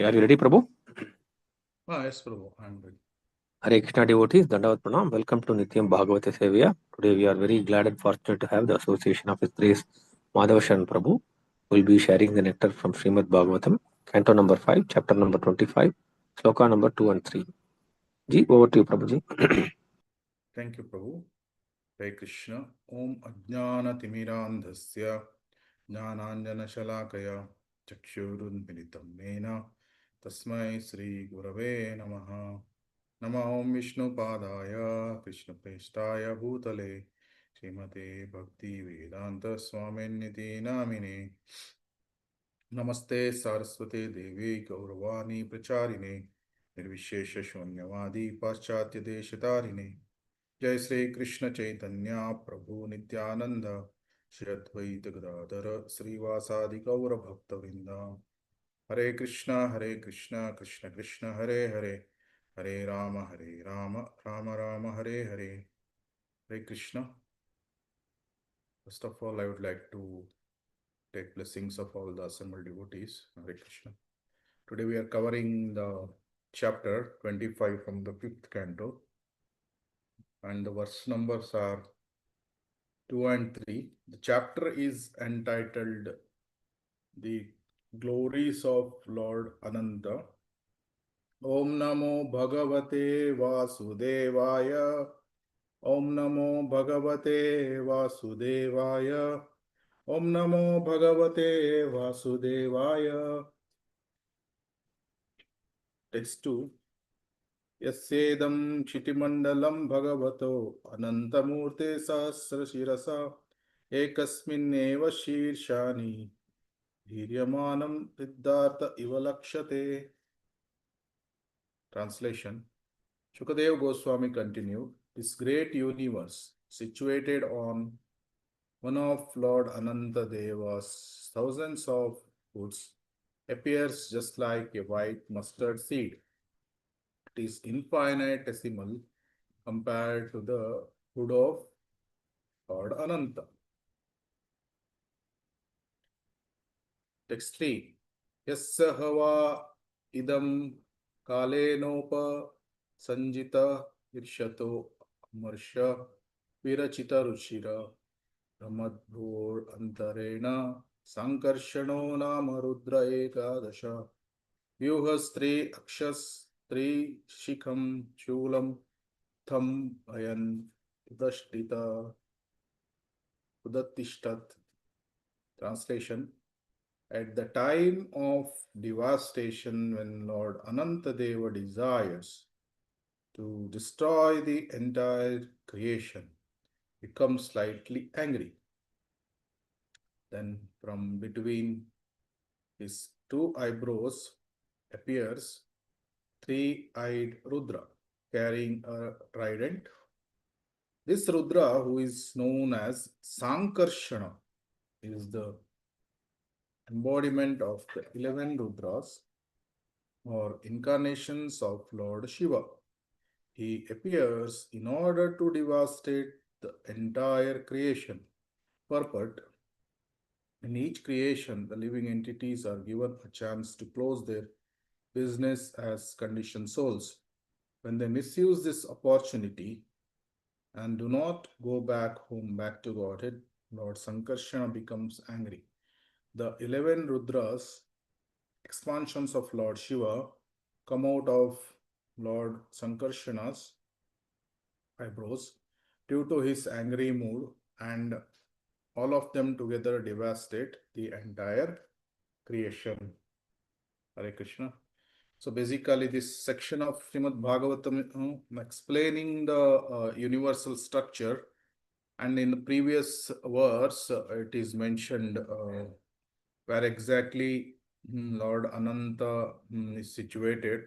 Are you ready, Prabhu? Yes, Prabhu, I'm ready. Hare Krishna devotees, Dandavat Pranam. Welcome to Nityam Bhagavata Sevaya. Today we are very glad and fortunate to have the association of His Grace Madhav Sharan Prabhu, who will be sharing the nectar from Srimad Bhagavatam, Canto number 5, chapter number 25, Sloka number 2 and 3. Ji, over to you, Prabhuji. Thank you, Prabhu. Hare Krishna. Om Ajnana Timirandhasya Jnananjana Shalakaya Chakshurunmilitam Mena Tasmai Sri Gurave Namaha. Nama Om Vishnu Padaya Krishna Prestaya Bhutale Srimate Bhakti Vedanta Swamin Niti Namine Namaste Saraswate Devi Gauravani Pracharine Nirvishesha Shunyavadi Paschatya Deshatarine Jai Sri Krishna Chaitanya Prabhu Nityananda Shri Advaita Gadadhara Srivasadi Gaura Bhakta Vrinda Hare Krishna Krishna Krishna Hare Hare Hare Rama Rama Rama Hare Hare Hare Krishna. First of all, I would like to take blessings of all the assembled devotees. Hare Krishna. Today we are covering the chapter 25 from the 5th canto, and the verse numbers are 2 and 3. The chapter is entitled The Glories of Lord Ananta. Om Namo Bhagavate Vasudevaya. Om Namo Bhagavate Vasudevaya. Om Namo Bhagavate Vasudevaya. Text 2. Yasedam Chitimandalam Bhagavato Anantamurte Sahasrashirasa Ekasminneva Shirshani Dhiryamanam Siddhartha Ivalakshate. Translation. Shukadev Goswami continued, this great universe situated on one of Lord Ananta Deva's thousands of hoods appears just like a white mustard seed. It is infinitesimal compared to the hood of Lord Ananta. Text 3. Yasya hava idam kalenopa sanjita irshato marsha virachita ruchira ramadbhur antarena sankarshano nama rudra ekadasha vyuhastri akshastri shikham chulam tham ayan udashtita udattishtat. Translation. At the time of devastation, when Lord Anantadeva desires to destroy the entire creation, becomes slightly angry. Then, from between his two eyebrows appears three-eyed Rudra carrying a trident. This Rudra, who is known as Sankarshana, is the embodiment of the 11 Rudras or incarnations of Lord Shiva. He appears in order to devastate the entire creation. Purport. In each creation, the living entities are given a chance to close their business as conditioned souls. When they misuse this opportunity and do not go back home, back to Godhead, Lord Sankarshana becomes angry. The 11 Rudras, expansions of Lord Shiva, come out of Lord Sankarshana's eyebrows due to his angry mood, and all of them together devastate the entire creation. Hare Krishna. So basically, this section of Srimad Bhagavatam explaining the universal structure, and in the previous verse, it is mentioned where exactly Lord Ananta is situated,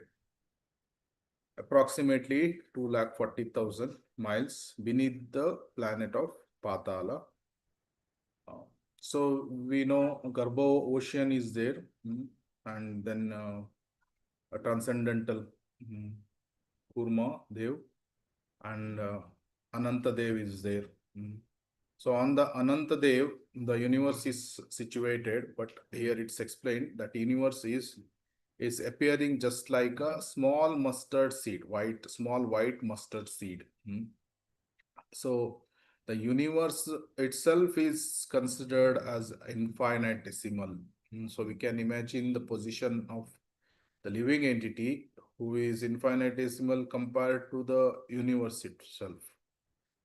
approximately 240,000 miles beneath the planet of Patala. So we know Garbho ocean is there, and then a transcendental Kurma Dev, and Ananta Dev is there. So on the Ananta Dev, the universe is situated, but here it's explained that universe is is appearing just like a small mustard seed, small white mustard seed. So the universe itself is considered as infinitesimal. So we can imagine the position of the living entity who is infinitesimal compared to the universe itself.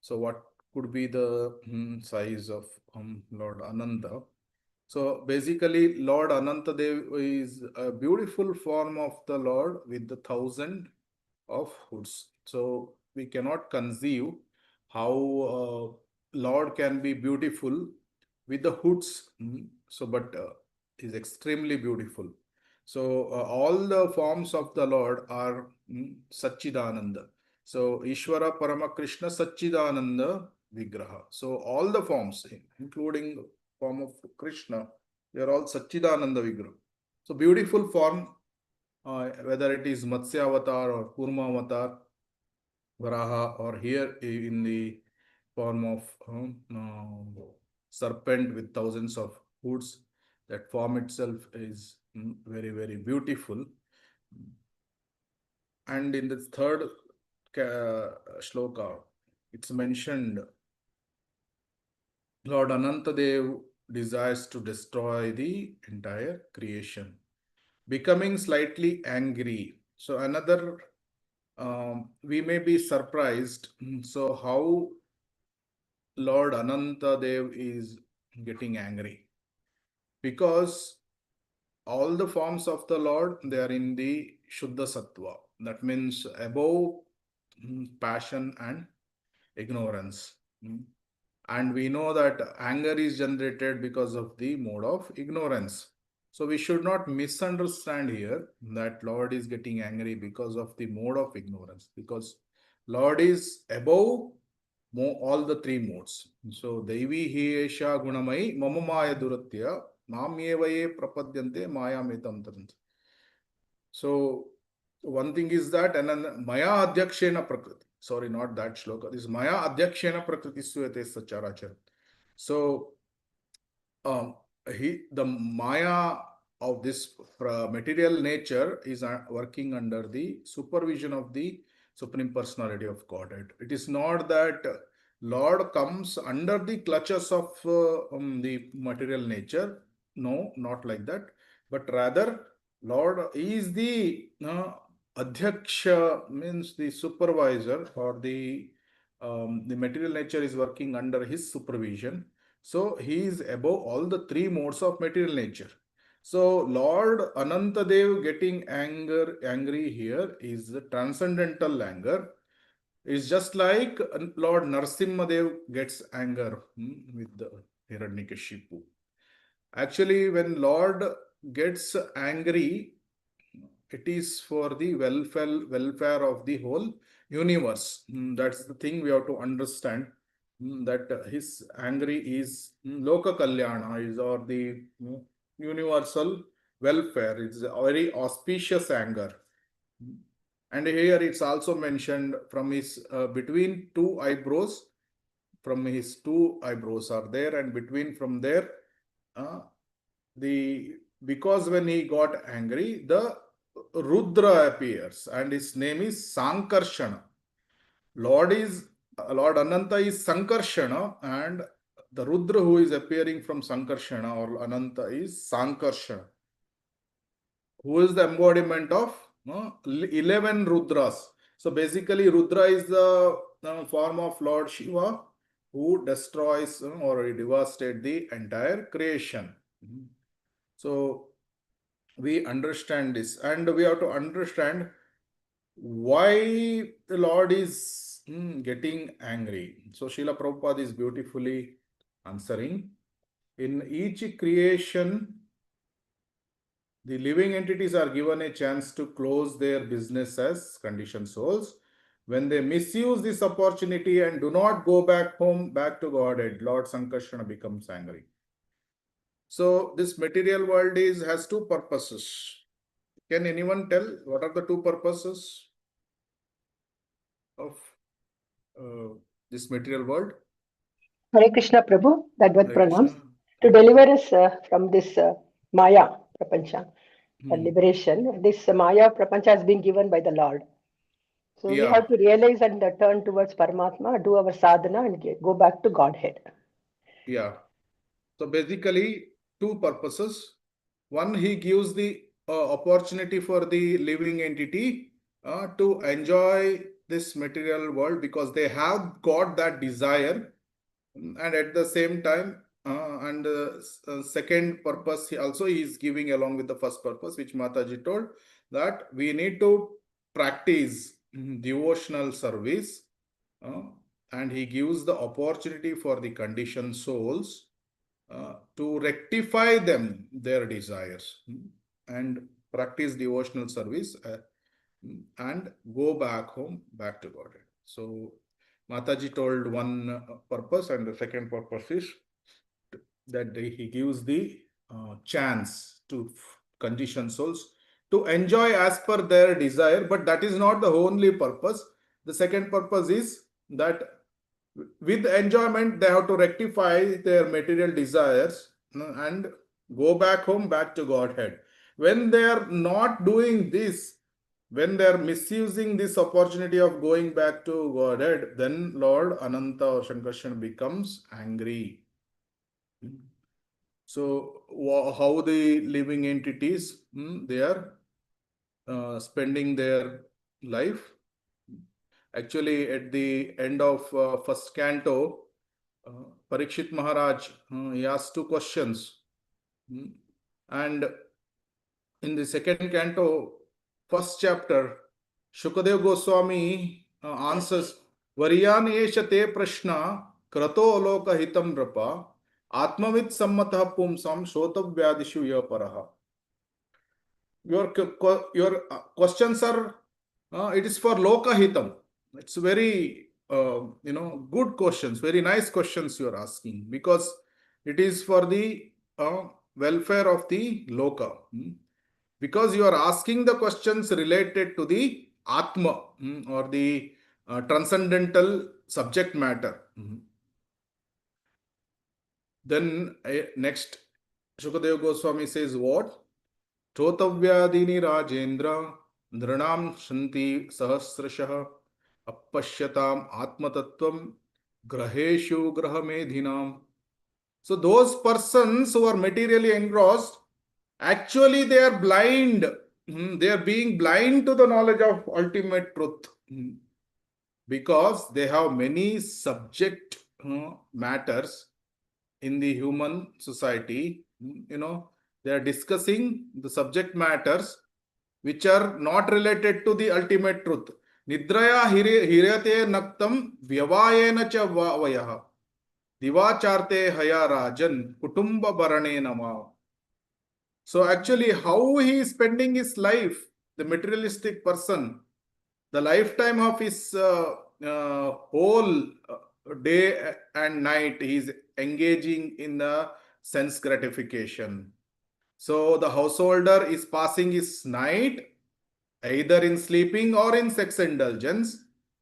So what could be the size of Lord Ananta? So basically, Lord Anantadev is a beautiful form of the Lord with the 1,000 of hoods. So we cannot conceive how Lord can be beautiful with the hoods. So, but is extremely beautiful. So all the forms of the Lord are Satchidananda. So Ishvara Parama Krishna Satchidananda Vigraha. So all the forms, including form of Krishna, they are all Satchidananda Vigraha. So beautiful form, whether it is Matsya Avatar or Kurma Avatar, Varaha, or here in the form of serpent with thousands of hoods. That form itself is very, very beautiful. And in the third shloka, it's mentioned Lord Anantadev desires to destroy the entire creation, becoming slightly angry. So another, we may be surprised. So how Lord Anantadev is getting angry? Because all the forms of the Lord, they are in the Shuddha Sattva. That means above passion and ignorance. And we know that anger is generated because of the mode of ignorance. So we should not misunderstand here that Lord is getting angry because of the mode of ignorance, because Lord is above all the three modes. So Devi hi esha gunamai mama maya duratya namyevaye prapadyante maya metam tarant. So one thing is that, and then maya adhyakshena prakriti. Sorry, not that shloka. This maya adhyakshena prakriti suyate sacharachar. So the Maya of this material nature is working under the supervision of the Supreme Personality of Godhead. It is not that Lord comes under the clutches of the material nature. No, not like that. But rather, Lord is the Adhyaksha, means the supervisor, or the material nature is working under his supervision. So he is above all the three modes of material nature. So Lord Anantadev getting angry here is the transcendental anger. It's just like Lord Narsimhadev gets anger with the Hiranyakashipu. Actually, when Lord gets angry, it is for the welfare of the whole universe. That's the thing we have to understand. That his angry is loka kalyana, is or the universal welfare. It's a very auspicious anger. And here it's also mentioned from his between two eyebrows, from his two eyebrows are there, and between from there because when he got angry, the Rudra appears, and his name is Sankarshana. Lord Ananta is Sankarshana, and the Rudra who is appearing from Sankarshana or Ananta is Sankarshana, who is the embodiment of 11 Rudras. So basically, Rudra is the form of Lord Shiva who destroys or devastates the entire creation. So we understand this, and we have to understand why the Lord is getting angry. So Srila Prabhupada is beautifully answering. In each creation, the living entities are given a chance to close their business as conditioned souls. When they misuse this opportunity and do not go back home, back to Godhead, Lord Sankarsana becomes angry. So this material world has two purposes. Can anyone tell what are the two purposes of this material world? Hare Krishna Prabhu, that was Hare pronounced Krishna. to Okay. deliver us from this Maya Prapancha. and liberation. This Maya Prapancha has been given by the Lord. So we Yeah, have to realize and turn towards Paramatma, do our sadhana, and go back to Godhead. yeah. So basically, two purposes. One, he gives the opportunity for the living entity to enjoy this material world because they have got that desire. And at the same time, second purpose, he is giving along with the first purpose, which Mataji told, that we need to practice devotional service, uh, and he gives the opportunity for the conditioned souls to rectify their desires, and practice devotional service, and go back home, back to Godhead. So Mataji told one purpose, and the second purpose is that he gives the chance to conditioned souls to enjoy as per their desire, but that is not the only purpose. The second purpose is that with enjoyment they have to rectify their material desires, and go back home, back to Godhead. When they are not doing this, when they are misusing this opportunity of going back to Godhead, then Lord Ananta or Shankarshan becomes angry. So how the living entities, they are spending their life. Actually, at the end of first canto, Parikshit Maharaj, he asked two questions. And in the second canto, first chapter, Shukadev Goswami answers, Variyan esha te prashna krato aloka hitam rapa atmavit sammatah pumsam shotavyadishu yaparaha. Your questions are, it is for loka hitam. It's very good questions, very nice questions you are asking, because it is for the welfare of the loka. Because you are asking the questions related to the atma, or the transcendental subject matter. Then next, Shukadev Goswami says what? Chotavyadini Rajendra Nranam Shanti Sahasrashah Appashyatam Atmatattvam Graheshu Grahamedhinam. So those persons who are materially engrossed, actually they are blind. They are being blind to the knowledge of ultimate truth, because they have many subject matters in the human society. They are discussing the subject matters which are not related to the ultimate truth. Nidraya hiryate naktam vyavayena cha vayah divacharte haya rajan kutumba barane nama. So actually, how he is spending his life, the materialistic person, the lifetime of his whole day and night, he is engaging in the sense gratification. So the householder is passing his night either in sleeping or in sex indulgence,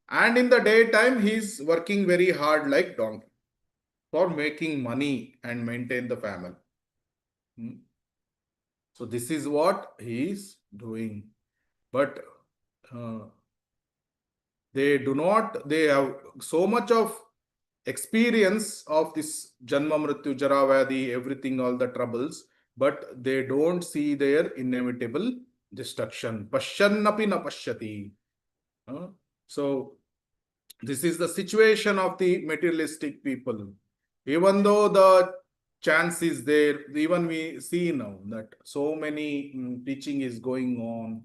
and in the daytime he is working very hard like donkey for making money and maintain the family. So this is what he is doing. But they have so much of experience of this Janma Mrityu Jara Vyadhi, everything, all the troubles, but they don't see their inevitable destruction. Pashyannapi na pashyati. So this is the situation of the materialistic people. Even though the chance is there, even we see now that so many teaching is going on.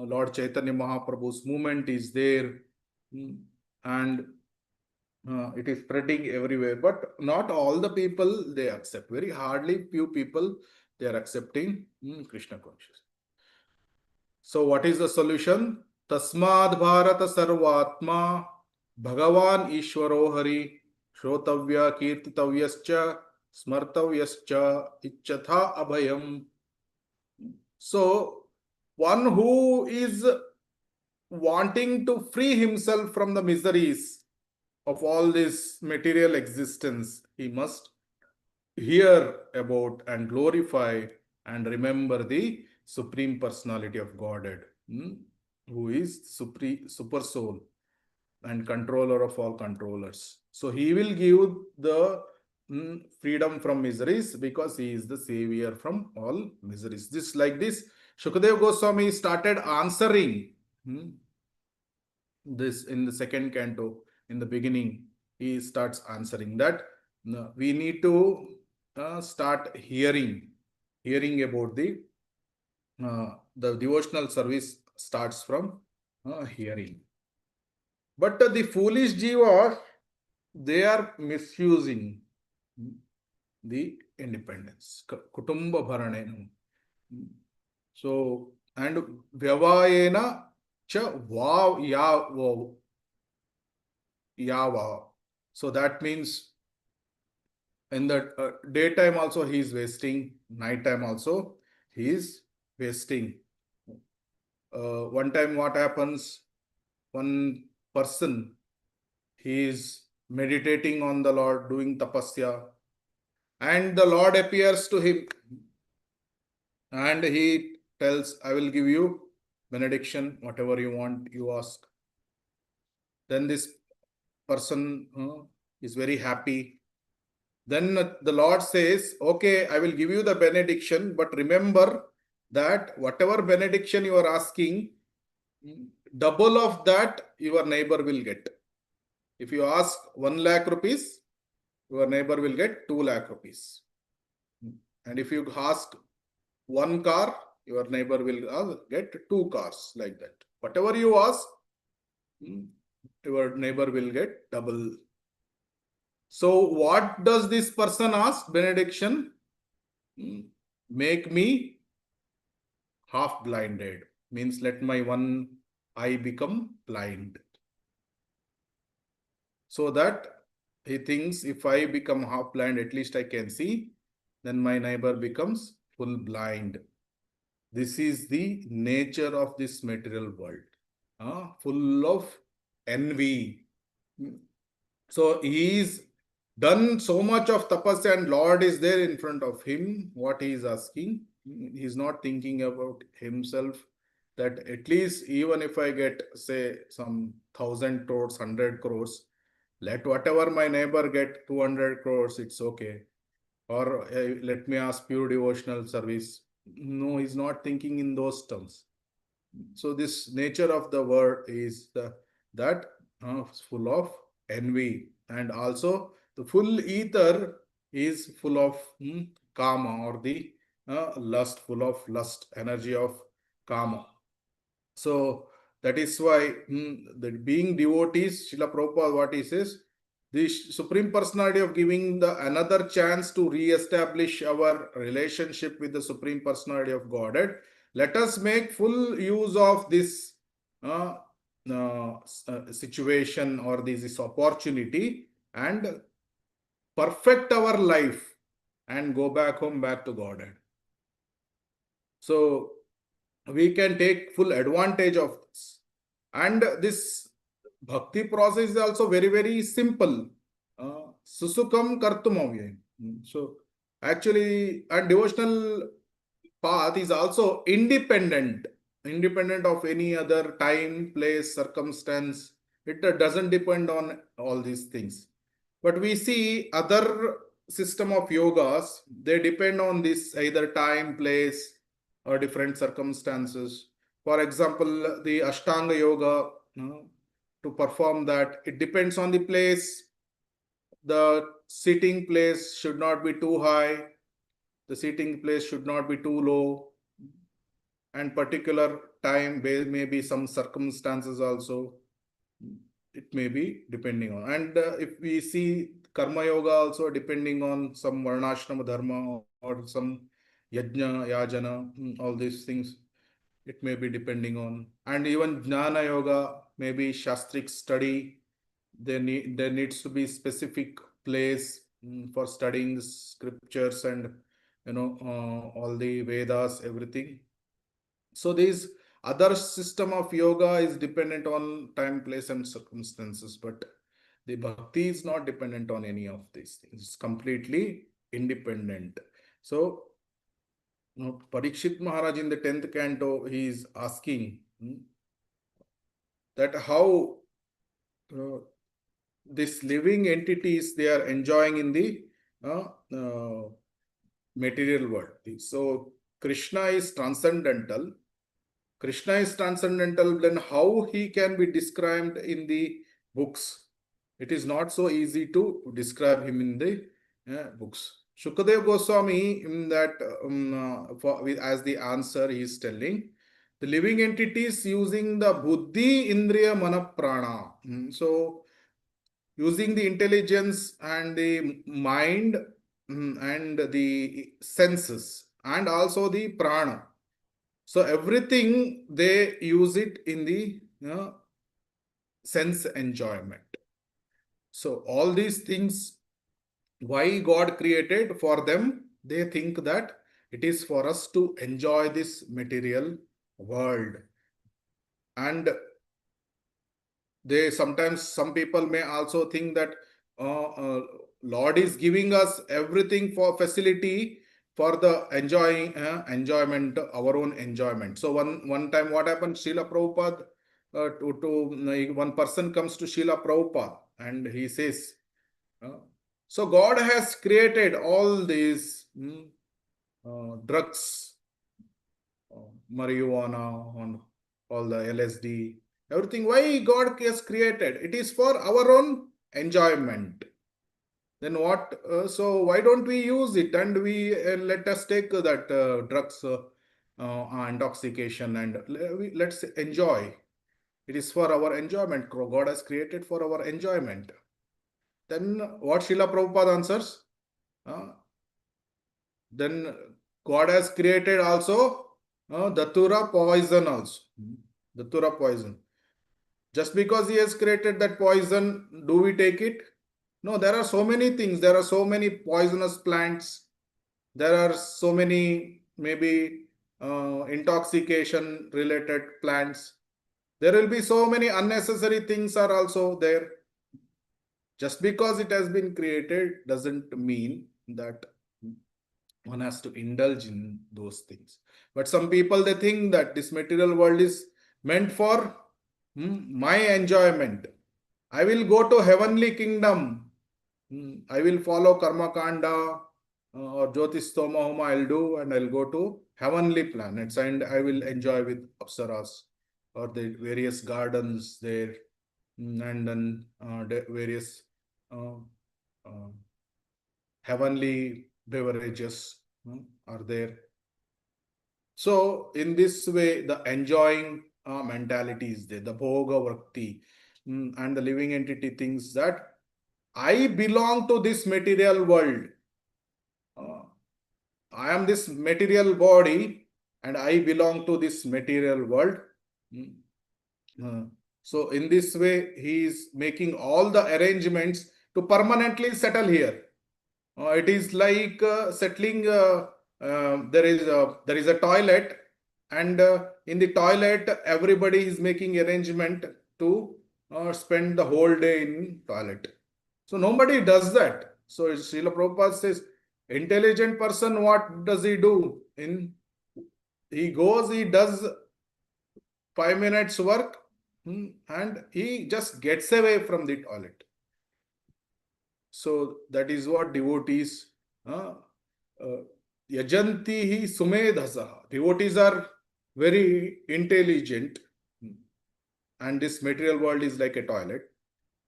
Lord Chaitanya Mahaprabhu's movement is there, and it is spreading everywhere. But not all the people they accept. Very hardly few people they are accepting Krishna consciousness. So what is the solution? Tasmad Bharata Sarvatma Bhagavan Ishwaro Hari Shrotavya Kirtitavyascha Smartavyascha Icchatha Abhayam. So one who is wanting to free himself from the miseries of all this material existence, he must hear about and glorify and remember the Supreme Personality of Godhead, who is super soul and controller of all controllers. So he will give the freedom from miseries because he is the savior from all miseries. This like this, Shukadev Goswami started answering this in the second canto. In the beginning, he starts answering that we need to start hearing about the devotional service starts from hearing. But the foolish jiva, they are misusing the independence. Kutumba bharanenu. So, and vyavayena cha vav yava. So that means in the daytime also he is wasting, nighttime also he is wasting. One time what happens, one person, he is meditating on the Lord, doing tapasya, and the Lord appears to him and he tells, I will give you benediction, whatever you want, you ask. Then this person is very happy. Then the Lord says, okay, I will give you the benediction, but remember that whatever benediction you are asking, double of that your neighbor will get. If you ask 1 lakh rupees, your neighbor will get 2 lakh rupees. And if you ask 1 car, your neighbor will get 2 cars, like that. Whatever you ask, your neighbor will get double. So what does this person ask? Benediction, make me half blinded. Means let my one eye become blind. So that he thinks if I become half blind, at least I can see, then my neighbor becomes full blind. This is the nature of this material world, full of envy. So he is done so much of tapasya and Lord is there in front of him. What he is asking, he is not thinking about himself, that at least even if I get say some 1,000 crores, 100 crores, let whatever my neighbor get 200 crores, it's okay. Or let me ask pure devotional service. No, he's not thinking in those terms. So this nature of the world is that full of envy, and also the full ether is full of kama, or the lust, full of lust, energy of kama. So that is why the being devotees, Srila Prabhupada, what he says, the Supreme Personality of giving the another chance to re-establish our relationship with the Supreme Personality of Godhead. Let us make full use of this situation or this opportunity and perfect our life and go back home, back to Godhead. So we can take full advantage of this. And this bhakti process is also very, very simple. Susukam kartum. So actually, and devotional path is also independent of any other time, place, circumstance. It doesn't depend on all these things. But we see other system of yogas, they depend on this either time, place, or different circumstances. For example, the Ashtanga yoga, to perform that, it depends on the place. The sitting place should not be too high. The sitting place should not be too low. And particular time, there may be some circumstances also. It may be depending on. And if we see Karma Yoga also depending on some Varnashrama Dharma or some Yajna, Yajana, all these things, it may be depending on. And even Jnana Yoga, maybe Shastric study, there needs to be specific place for studying the scriptures and all the Vedas, everything. So these other system of yoga is dependent on time, place, and circumstances, but the bhakti is not dependent on any of these things. It's completely independent. So Parikshit Maharaj in the 10th canto, he is asking that how these living entities they are enjoying in the uh, uh, material world. So Krishna is transcendental. Krishna is transcendental, then how he can be described in the books? It is not so easy to describe him in the books. Shukadev Goswami, in that, as the answer, he is telling the living entities using the buddhi, indriya, mana, prana. So, using the intelligence and the mind and the senses and also the prana. So everything they use it in the sense enjoyment. So all these things, why God created for them, they think that it is for us to enjoy this material world. And they sometimes, some people may also think that Lord is giving us everything for facility for the enjoyment, our own enjoyment. So one time what happened, Srila Prabhupada, one person comes to Srila Prabhupada and he says, so God has created all these drugs, marijuana, on all the LSD, everything. Why God has created? It is for our own enjoyment. Then what? So why don't we use it and we let us take that drugs, intoxication, and let's enjoy. It is for our enjoyment. God has created for our enjoyment. Then what Srila Prabhupada answers? Then God has created also Datura poison also. Datura poison. Just because he has created that poison, do we take it? No, there are so many things. There are so many poisonous plants. There are so many maybe intoxication related plants. There will be so many unnecessary things are also there. Just because it has been created doesn't mean that one has to indulge in those things. But some people, they think that this material world is meant for my enjoyment. I will go to heavenly kingdom. I will follow karma kanda or jyotistoma homa I'll do, and I'll go to heavenly planets and I will enjoy with apsaras or the various gardens there, and then the various uh, uh, heavenly beverages are there. So in this way, the enjoying mentality is there, the bhoga bhakti, and the living entity thinks that I belong to this material world. I am this material body and I belong to this material world. So in this way, he is making all the arrangements to permanently settle here. It is like settling. There is a toilet, and in the toilet, everybody is making arrangement to spend the whole day in toilet. So nobody does that. So Srila Prabhupada says, intelligent person, what does he do? He goes, he does 5 minutes work, and he just gets away from the toilet. So that is what devotees yajanti sumedhasa. Devotees are very intelligent, and this material world is like a toilet.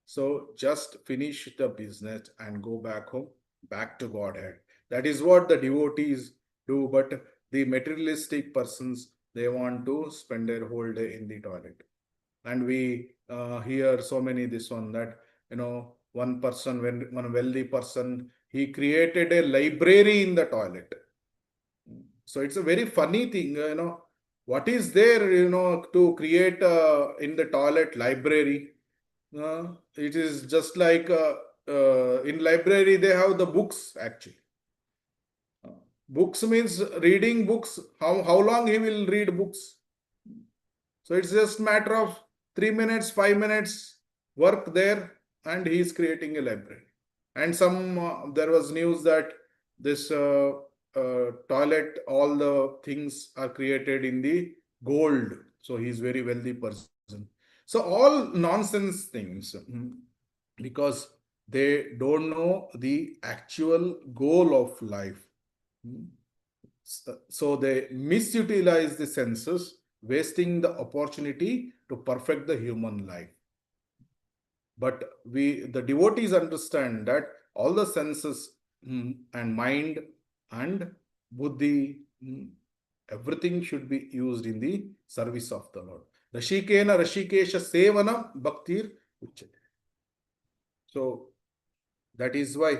So just finish the business and go back home, back to Godhead. That is what the devotees do. But the materialistic persons, they want to spend their whole day in the toilet. And we hear so many this one that, one person, when one wealthy person, he created a library in the toilet. So it's a very funny thing, what is there, to create in the toilet library. It is just like in library they have the books actually. Books means reading books. How long he will read books? So it's just matter of 3 minutes, 5 minutes work there, and he is creating a library. And some there was news that this toilet, all the things are created in the gold. So he's very wealthy person. So all nonsense things, because they don't know the actual goal of life. Mm. So they misutilize the senses, wasting the opportunity to perfect the human life. But the devotees understand that all the senses, and mind and buddhi, everything should be used in the service of the Lord. Rashikena Rashikesha Sevana Bhaktir Uchyate. So that is why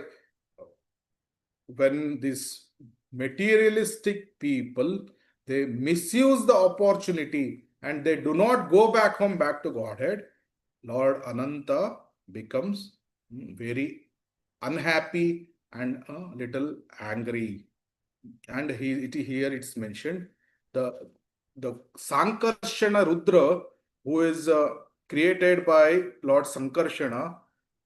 when these materialistic people, they misuse the opportunity and they do not go back home, back to Godhead, Lord Ananta becomes very unhappy and a little angry. And here it's mentioned the Sankarshana Rudra, who is created by Lord Sankarshana,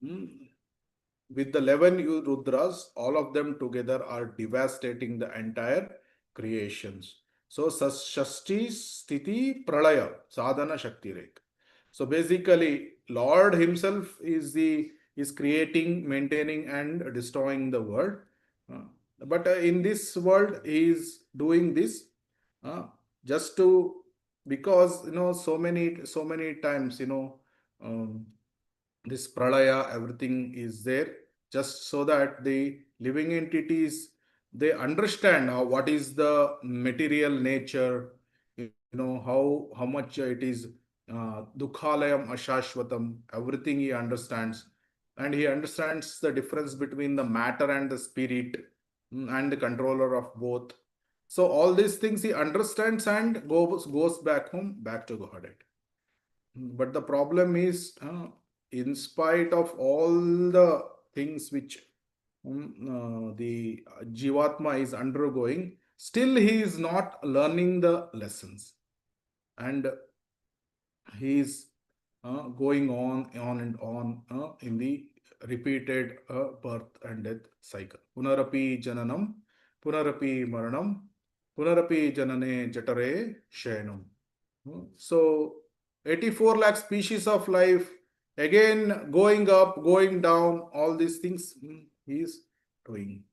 with the 11 Rudras, all of them together are devastating the entire creations. So Shashti Sthiti Pralaya Sadhana Shakti Rek. So basically, Lord Himself is creating, maintaining, and destroying the world. But in this world, He is doing this uh, just to, because so many times, this pralaya, everything is there, just so that the living entities, they understand what is the material nature, how much it is dukhalayam ashashvatam, everything he understands. And he understands the difference between the matter and the spirit, and the controller of both. So all these things he understands and goes back home, back to Godhead. But the problem is, in spite of all the things which the Jivatma is undergoing, still he is not learning the lessons. And he is going on and on in the repeated birth and death cycle. Punarapi jananam, punarapi maranam, punarapi janane jatare shayanam. So 84 lakh species of life, again going up, going down, all these things he is doing.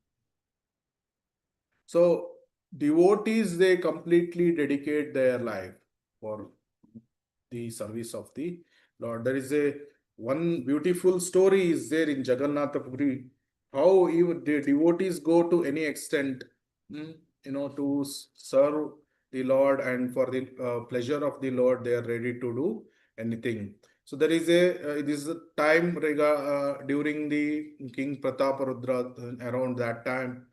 So devotees, they completely dedicate their life for the service of the Lord. There is a one beautiful story is there in Jagannatha Puri, how even the devotees go to any extent, to serve the Lord, and for the pleasure of the Lord, they are ready to do anything. So there is this time during the King Prataparudra, around that time,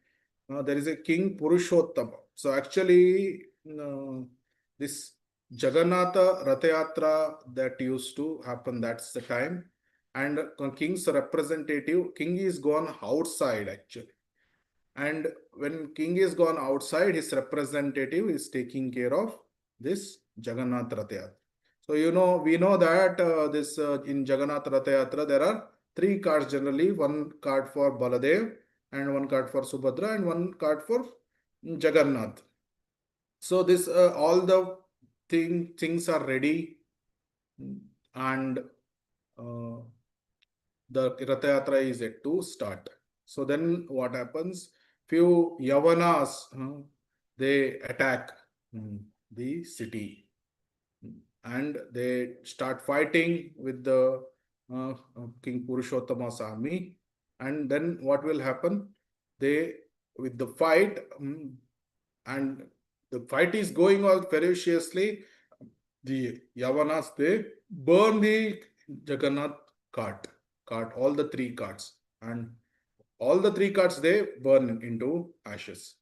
there is a King Purushottama. So actually, this Jagannatha Rathayatra that used to happen, that's the time. And king's representative, king is gone outside actually. And when king is gone outside, his representative is taking care of this Jagannath Rathayatra. So, we know that this in Jagannath Rathayatra, there are three cards generally, one card for Baladev, and one card for Subhadra, and one card for Jagannath. So this all the things are ready, and the Rathayatra is yet to start. So then what happens? Few Yavanas, they attack the city, and they start fighting with the King Purushottama's army. And then what will happen? They, with the fight, and the fight is going on ferociously, the Yavanas, they burn the Jagannath cart, all the three carts, and all the three carts they burn into ashes.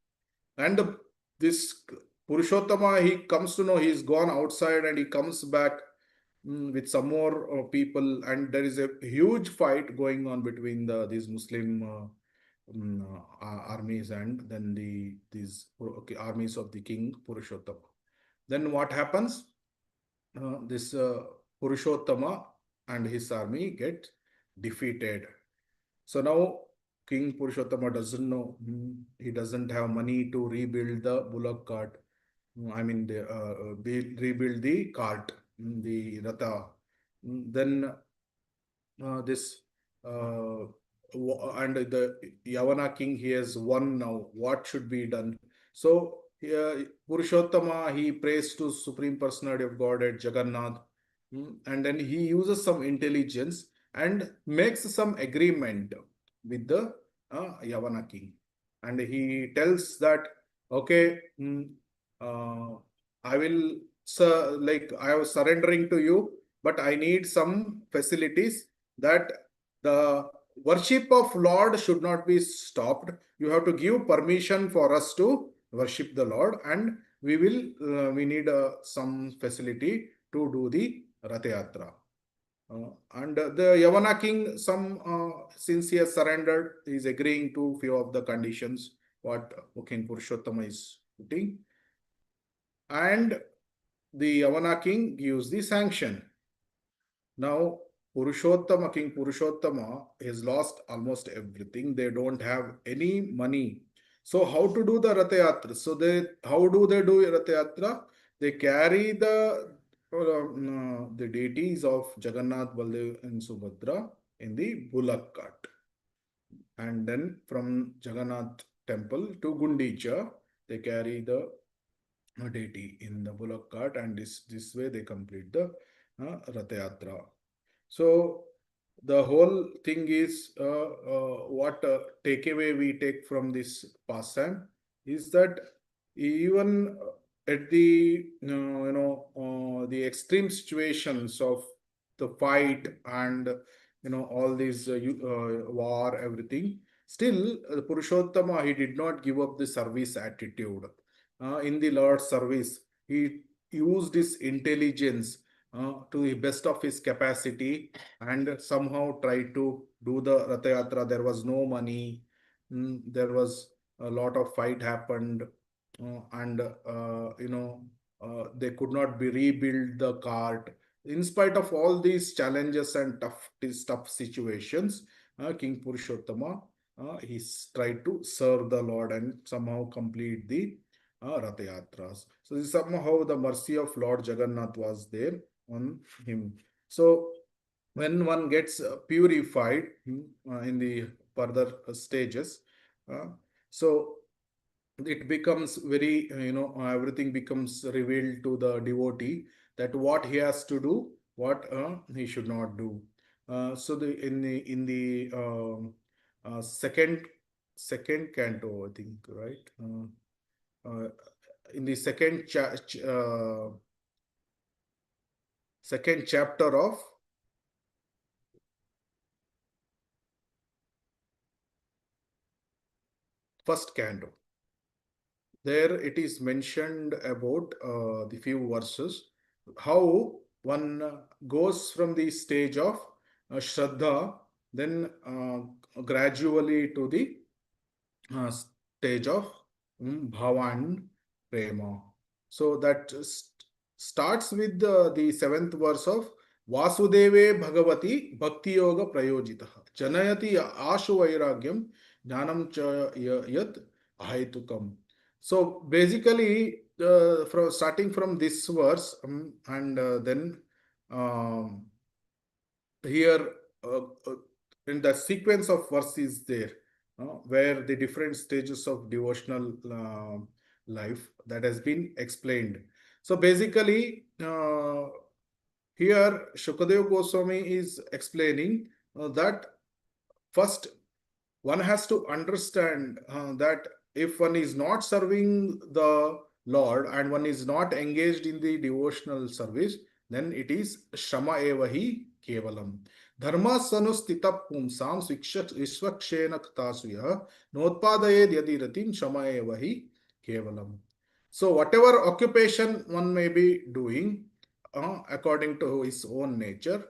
And this Purushottama, he comes to know he's gone outside, and he comes back with some more people, and there is a huge fight going on between these Muslim armies, and then these armies of the king Purushottama. Then what happens? This Purushottama and his army get defeated. So now King Purushottama doesn't know, he doesn't have money to rebuild the bullock cart. I mean, rebuild the cart, the Ratha. Then this and the Yavana king, he has won now. What should be done? So Purushottama, he prays to Supreme Personality of Godhead Jagannath, and then he uses some intelligence and makes some agreement with the Yavana king, and he tells that, okay, uh, I will, like, I was surrendering to you, but I need some facilities, that the worship of Lord should not be stopped. You have to give permission for us to worship the Lord, and we need some facility to do the Ratha Yatra. And the Yavana king, since he has surrendered, he is agreeing to few of the conditions what King Purushottama is putting, and the Yavana king gives the sanction. Now, King Purushottama has lost almost everything. They don't have any money. So, how to do the Ratha Yatra? So, how do they do Ratha Yatra? They carry the deities of Jagannath, Baldev, and Subhadra in the bullock cart. And then from Jagannath temple to Gundicha, they carry the deity in the bullock cart, and this way they complete the Ratha Yatra. So the whole thing is, what takeaway we take from this pastime is that even at the the extreme situations of the fight and all these war, everything, still Purushottama, he did not give up the service attitude. In the Lord's service, he used his intelligence to the best of his capacity, and somehow tried to do the Ratha Yatra. There was no money. There was a lot of fight happened, and they could not be rebuild the cart. In spite of all these challenges and tough situations, King Purushottama, he's tried to serve the Lord and somehow complete the Ratha Yatras. So this somehow the mercy of Lord Jagannath was there on him. So when one gets purified in the further stages, so it becomes very, everything becomes revealed to the devotee, that what he has to do, what he should not do. So in the second canto, I think, right? In the second chapter of first canto, there it is mentioned about the few verses, how one goes from the stage of Shraddha, then gradually to the stage of Bhavan Prema. So that starts with the seventh verse of Vasudeve Bhagavati Bhakti Yoga Prayojita Janayati Ashu Vairagyam Jnanam Cha Yat Ahaitukam. So basically, starting from this verse, and then um, here in the sequence of verses there, where the different stages of devotional life that has been explained. So basically, here Shukadeva Goswami is explaining that first one has to understand that if one is not serving the Lord and one is not engaged in the devotional service, then it is Shama Evahi Kevalam. Dharma sanustita pumsam vishwakshena ktasuyah notpadayed yadiratim Shama Evahi Kevalam. So whatever occupation one may be doing according to his own nature,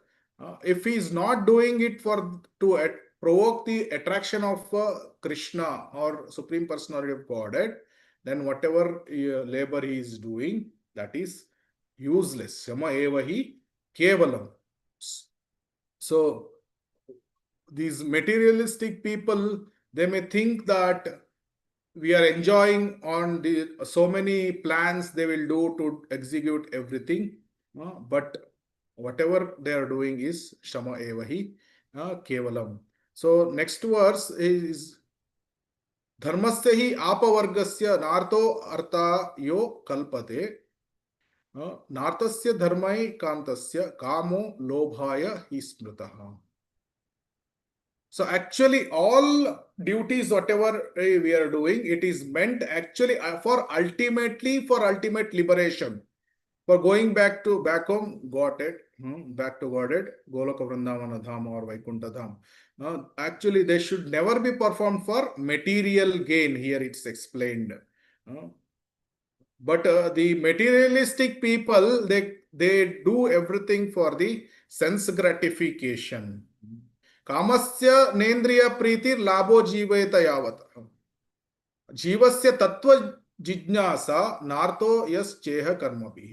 if he is not doing it for to provoke the attraction of Krishna or Supreme Personality of Godhead, then whatever labor he is doing, that is useless. Shama evahi kevalam. So these materialistic people, They may think that we are enjoying on the so many plans they will do to execute everything, but whatever they are doing is shama evahi kevalam. So next verse is धर्मस्य हि आपवर्गस्य नार्तो अर्था यो कल्पते नार्तस्य धर्मै कान्तस्य कामो लोभाय हि स्मृतः. So actually all duties whatever we are doing, it is meant actually for ultimate liberation, for going back home, got it, back to Godhead, Goloka Vrindavana Dham or Vaikuntha Dham. Actually they should never be performed for material gain, here it's explained. But the materialistic people, they do everything for the sense gratification. कामस्य नेन्द्रिय प्रीति लाभो जीवेत यावत् जीवस्य तत्व जिज्ञासा नार्तो यश्चेह कर्मभिः.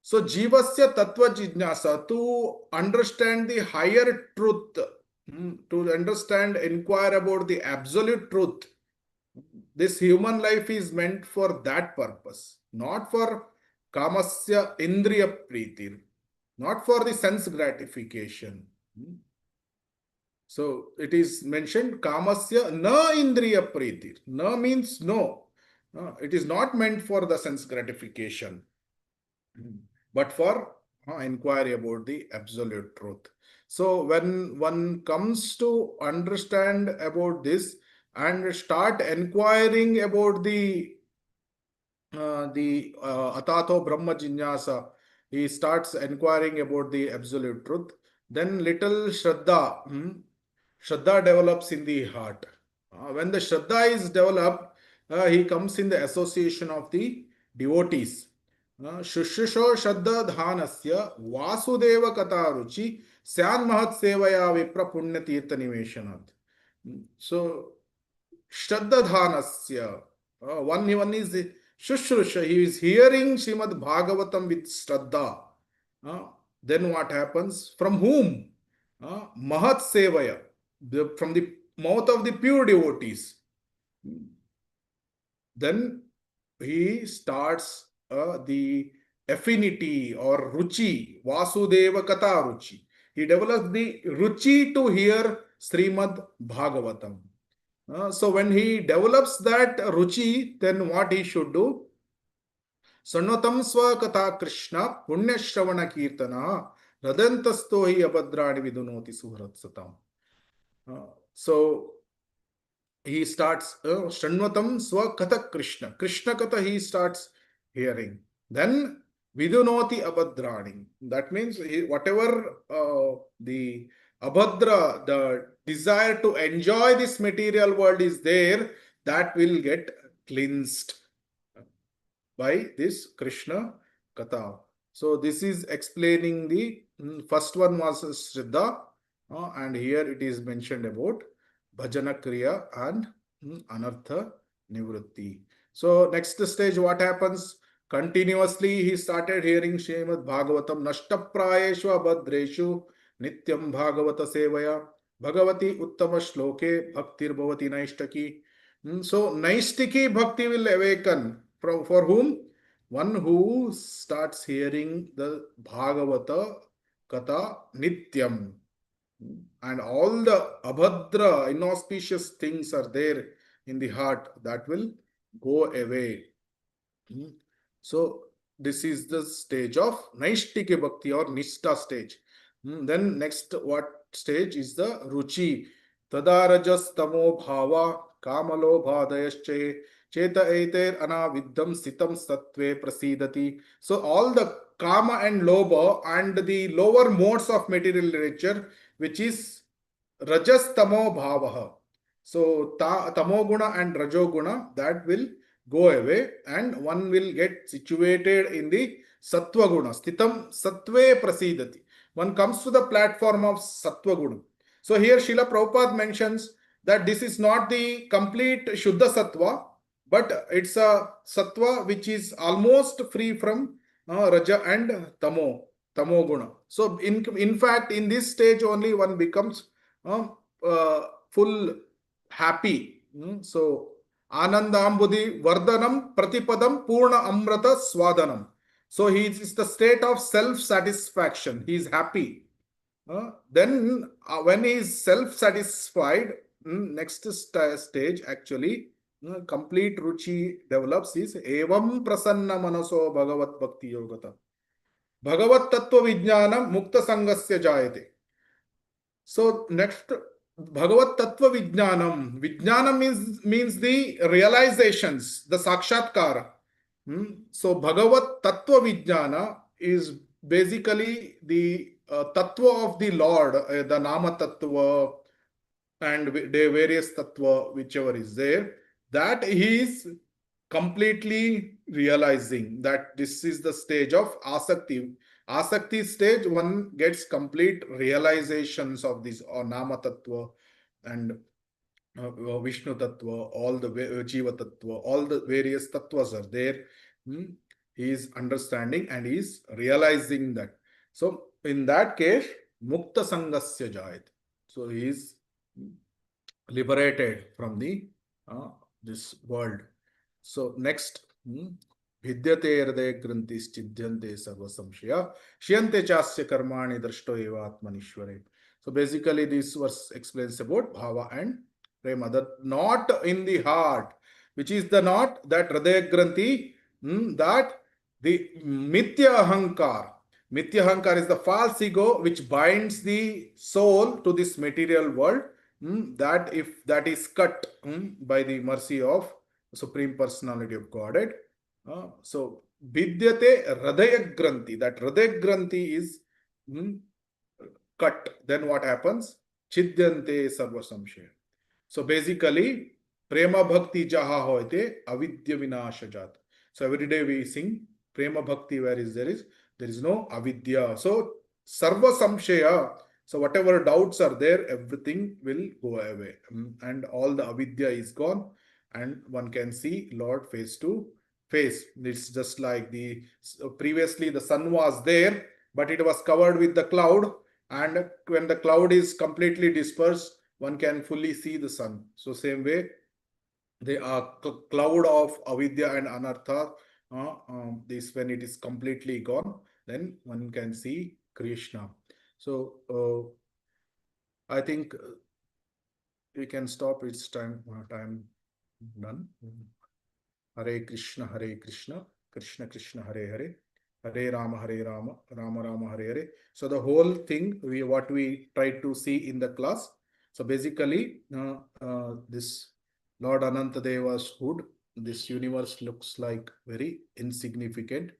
So jivasya tattva jignasa, to understand the higher truth, to understand, inquire about the absolute truth. This human life is meant for that purpose, not for kamasya indriya priti, not for the sense gratification. So it is mentioned kamasya na indriya priti. Na means no. It is not meant for the sense gratification, but for inquiry about the absolute truth. So when one comes to understand about this and start inquiring about the atato brahma jinyasa, he starts inquiring about the absolute truth, then little shraddha develops in the heart. When the shraddha is developed, he comes in the association of the devotees. शुश्रूषो श्रद्धाधानस्य Vasudev कथा रुचि स्यान् महत् सेवया विप्र पुण्य तीर्थ निवेशनात्. So Shraddhadhanasya, one is Shushrusha, he is hearing Srimad Bhagavatam with Shraddha. Then what happens? From whom? Mahat Sevaya, from the mouth of the pure devotees. Then he starts the affinity or ruchi, Vasudeva Katha ruchi. He develops the ruchi to hear Srimad Bhagavatam. So when he develops that ruchi, then what he should do? Sannatam swakatha Krishna punya shravana kirtana radantasto hi abhadrani vidunoti suhratsatam. So he starts Shanvatam swakatha Krishna. Krishna katha he starts hearing. Then vidunoti abhadrani. That means whatever the abhadra, the desire to enjoy this material world is there, that will get cleansed by this Krishna Katha. So this is explaining the first one was Shraddha, and here it is mentioned about Bhajana Kriya and Anartha Nivritti. So next stage, what happens? Continuously he started hearing Srimad Bhagavatam, Nashtaprayeshu Abhadreshu Nityam Bhagavata Sevaya Bhagavati Uttama Shloke Bhaktir Bhavati Naishtaki. So Naishtaki Bhakti will awaken for whom? One who starts hearing the Bhagavata Katha Nityam. And all the abhadra, inauspicious things are there in the heart, that will go away. So this is the stage of Naishtiki Bhakti or Nishta stage. Then next what stage is the Ruchi. Tadarajas tamo bhava kamalo bhadayasche cheta eter anaviddam sitam sattve prasidati. So all the kama and lobha and the lower modes of material nature, which is rajas tamo bhavaha. So tamo guna and rajo guna, that will go away and one will get situated in the sattva guna. Stitam sattve prasidati. One comes to the platform of sattva guna. So here Srila Prabhupada mentions that this is not the complete Shuddha Sattva, but it's a Sattva which is almost free from Raja and Tamo Guna. So in fact, in this stage only one becomes full happy. So Anandambudhi Vardhanam Pratipadam Purna Amrata Swadanam. So he is the state of self-satisfaction. He is happy. Then when he is self-satisfied, next stage actually complete ruchi develops is evam prasanna manaso bhagavat bhakti yogata. Bhagavat tattva vijnana mukta sangasya jayate. So next, Bhagavat Tattva Vijnanam. Vijnanam means the realizations, the Sakshatkara. So Bhagavat Tattva Vijnana is basically the Tattva of the Lord, the Nama Tattva and the various Tattva, whichever is there, that he is completely realizing that this is the stage of Asakti. Asakti stage, one gets complete realizations of this Nama Tattva and Vishnu Tattva, all the Jiva Tattva, all the various Tattvas are there. He is understanding and he is realizing that. So in that case, Mukta Sangasya Jayat. So he is liberated from the this world. So next, Vidyate hridaya grantis chidyante sarva samshaya shiyante chasya karmani drashto eva atmanishware. So basically this verse explains about bhava and prema, that not in the heart, which is the not, that hridaya granthi, that the mithya ahankar. Mithya ahankar is the false ego which binds the soul to this material world. That if that is cut by the mercy of Supreme Personality of Godhead. So Vidyate Hridaya Granthi, that Hridaya Granthi is cut. Then what happens? Chidyante Sarva Samshaya. So basically, Prema Bhakti Jaha Hoite Avidya Vinasha Jat. So every day we sing Prema Bhakti, where there is no Avidya. So Sarva Samshaya. So whatever doubts are there, everything will go away. And all the avidya is gone. And one can see Lord face to face. It's just like previously the sun was there, but it was covered with the cloud. And when the cloud is completely dispersed, one can fully see the sun. So same way, the cloud of avidya and anartha, this when it is completely gone, then one can see Krishna. So I think we can stop. It's time done. Hare Krishna, Krishna Krishna, Hare Hare, Hare Rama, Rama Rama, Hare Hare. So the whole thing, what we try to see in the class. So basically, this Lord Anantadeva's hood, this universe looks like very insignificant.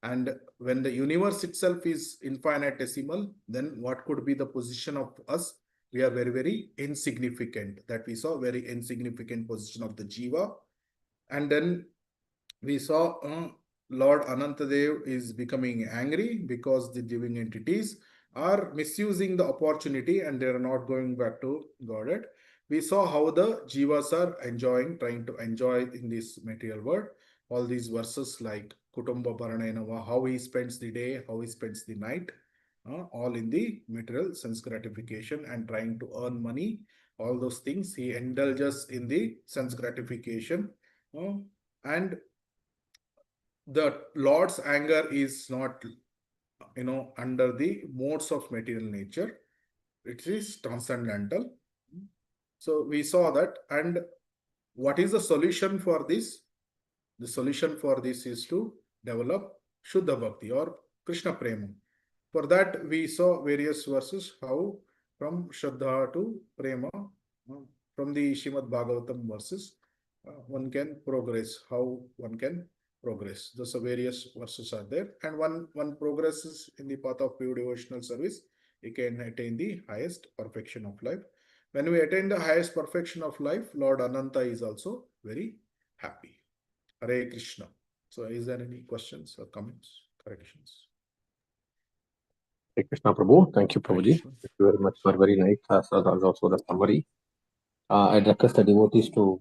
And when the universe itself is infinitesimal, then what could be the position of us? We are very, very insignificant. That we saw, very insignificant position of the Jiva. And then we saw Lord Anantadev is becoming angry because the living entities are misusing the opportunity and they are not going back to Godhead. We saw how the Jivas are trying to enjoy in this material world. All these verses like Kutumba Paranenava, how he spends the day, how he spends the night, all in the material sense gratification and trying to earn money. All those things he indulges in the sense gratification. And the Lord's anger is not, under the modes of material nature. It is transcendental. So we saw that. And what is the solution for this? The solution for this is to develop Shuddha Bhakti or Krishna Prema. For that, we saw various verses, how from Shraddha to Prema, from the Srimad Bhagavatam verses, one can progress, how one can progress. Those are various verses are there. And one progresses in the path of pure devotional service, he can attain the highest perfection of life. When we attain the highest perfection of life, Lord Ananta is also very happy. Hare Krishna. So is there any questions or comments, corrections? Hare Krishna Prabhu. Thank you, Prabhuji. Thank you very much for very nice, as also the summary. I'd request the devotees to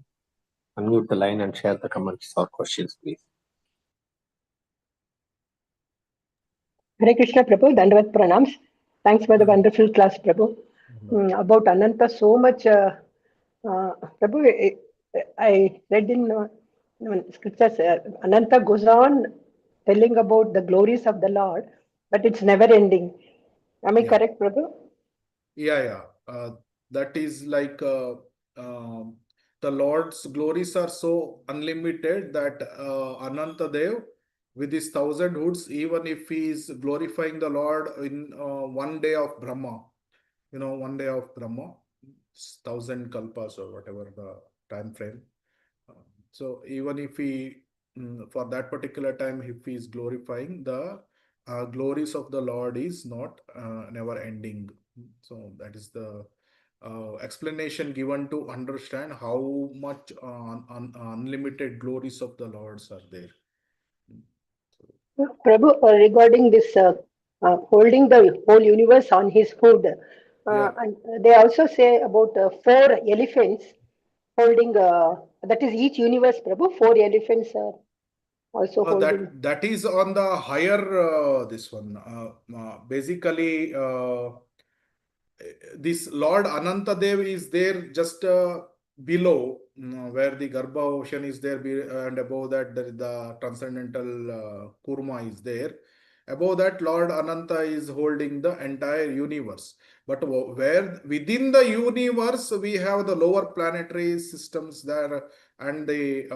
unmute the line and share the comments or questions, please. Hare Krishna Prabhu, Dandavat Pranams. Thanks for the wonderful class, Prabhu. About Ananta, so much Prabhu, I read in scriptures, Ananta goes on telling about the glories of the Lord, but it's never ending. Am I Yeah. correct, Prabhu? Yeah. That is like um, the Lord's glories are so unlimited that Ananta Dev, with his 1,000 hoods, even if he is glorifying the Lord in one day of Brahma, 1 day of Brahma, 1,000 kalpas or whatever the time frame. So even if he, for that particular time, if he is glorifying, the glories of the Lord is not never ending. So that is the explanation given to understand how much unlimited glories of the Lords are there. Prabhu, regarding this holding the whole universe on his hood, Yeah. and they also say about four elephants holding, that is each universe, Prabhu, four elephants are also holding. That is on the higher this one. Basically, this Lord Anantadev is there just below where the Garbha ocean is there, and above that the transcendental Kurma is there. Above that, Lord Ananta is holding the entire universe. But where within the universe we have the lower planetary systems there, and the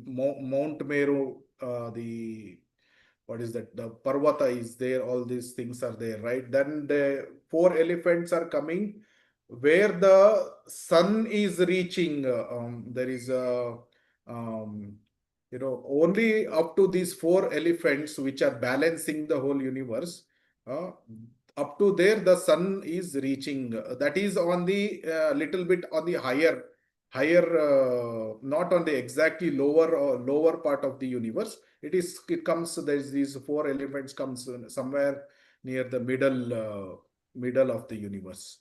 Mount Meru, the what is that, the Parvata is there, all these things are there, right? Then the four elephants are coming where the sun is reaching. There is a only up to these four elephants which are balancing the whole universe. uh, Up to there the sun is reaching. That is on the little bit on the higher, not on the exactly lower part of the universe. It comes, there's these four elements comes somewhere near the middle of the universe.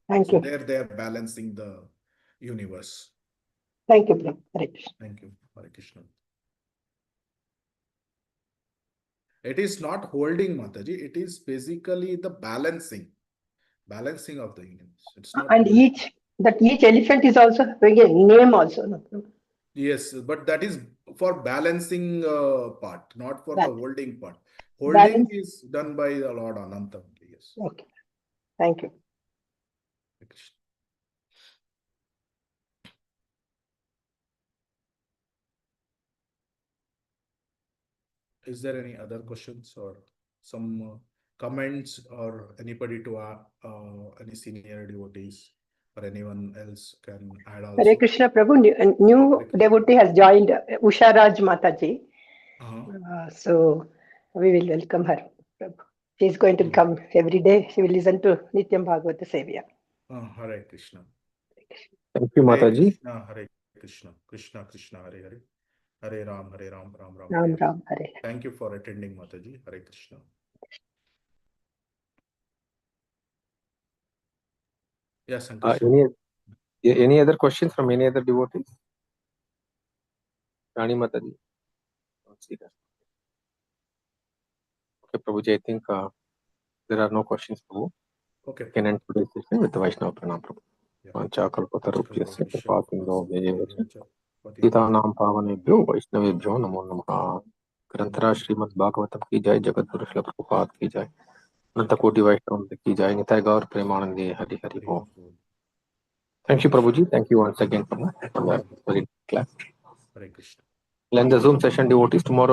Thank So you. there they are balancing the universe. Thank you, Prabhu. Hare Krishna. Thank you, Hare Krishna. It is not holding, Mataji. It is basically the balancing of the universe. It's not And holding. each elephant is also having a name also, no, Prabhu? Yes, but that is for balancing part, not for the Balance. holding part. Holding Balance. is done by the Lord Ananta only. Yes. Okay. Thank you. Hare Krishna. Is there any other questions or some comments, or anybody to any senior devotees or anyone else can add Hare also? Krishna, Prabhu. New Hare Krishna. devotee has joined, Usha Raj Mataji. Uh-huh. So we will welcome her, Prabhu. She is going to Mhm. come every day. She will listen to Nityam Bhagavata Sevaya. Hare Krishna. Thank you, Hare Mataji. Krishna, Hare Krishna, Krishna Krishna, Hare Hare, Hare Ram, Ram Ram, Hare Ram Hare. Ram Hare. Thank you for attending, Mataji. Hare Krishna. Yes, Sankash. Any other questions from any other devotees? Rani Mataji. Don't see that. Okay, Prabhuji, I think there are no questions, Prabhu. Okay. We can end today's session with the Vaishnava Pranam, Prabhu. Yeah. Panchakalpatarubhyasya कृपासिन्धो Bhavesh Patitanam सीतानां पावनेभ्यो वैष्णवेभ्यो नमो नमः। ग्रंथराज श्रीमद् भागवतम की जय, जगत गुरु श्रील प्रभुपाद की जय, अनंत कोटि वैष्णव की जय, निताय गौर प्रेमानंदे हरि हरि Hare बोल। Krishna. Thank you, Krishna. Prabhuji. Thank you once again for that very class. Hare Krishna. We'll end the Zoom session, devotees. Tomorrow